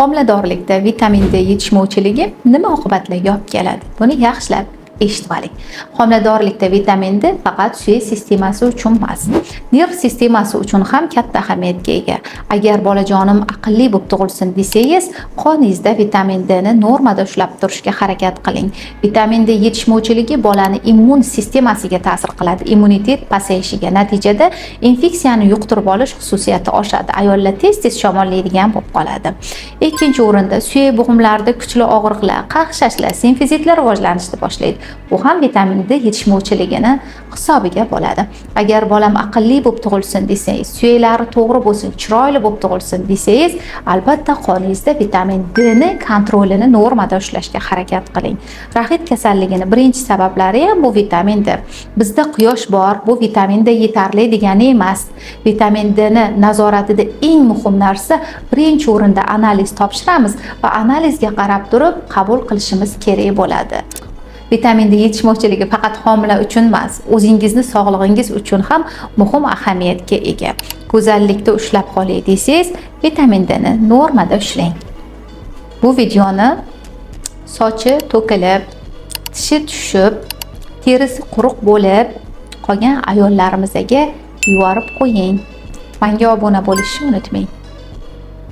Homiladorlikda vitamin D yetishmovchiligi nima oqibatlarga olib keladi? Buni yaxshilab eshitib oling. Homiladorlikda vitamin D faqat suyak sistemasi uchun emas, nerv sistemasi uchun ham katta ahamiyatga ega. Agar bolajonim aqlli bo'lib tug'ilsin desangiz, qoningizda vitamin D ni normada ushlab turishga harakat qiling. Vitamin D yetishmovchiligi bolani immun sistemasiga ta'sir qiladi, immunitet pasayishiga, natijada infeksiyani yuqtirib olish xususiyati oshadi. Ayollar tez-tez shamollaydigan bo'lib qoladi. Ikkinchi o'rinda suyak bo'g'imlarida kuchli og'riqlar, qaqshashlar, simfizitlar rivojlanishni boshlaydi. Bu ham vitamin D yetishmovchiligini hisobiga bo'ladi. Agar bolam aqlli bo'lib tug'ilsin desangiz, suyaklari to'g'ri bo'lsin, chiroyli bo'lib tug'ilsin desangiz, albatta qoningizda vitamin D ni kontrolini normada ushlashga harakat qiling. Rahit kasalligining birinchi sabablari ham bu vitamin D. Bizda quyosh bor, bu vitamin D yetarli degani emas. Vitamin D ni nazoratida eng muhim narsa birinchi o'rinda analiz topshiramiz va analizga qarab turib qabul qilishimiz kerak bo'ladi. Vitamin D yetishmovchiligi faqat homila uchun emas, o'zingizni sog'lig'ingiz uchun ham muhim ahamiyatga ega. Go'zallikda ushlab qoling desangiz, vitamin D ni normada ushlang. Bu videoni sochi to'kilib, tishi tushib, terisi quruq bo'lib qolgan ayollarimizga yuborib qo'ying. Menga obuna bo'lishni unutmang.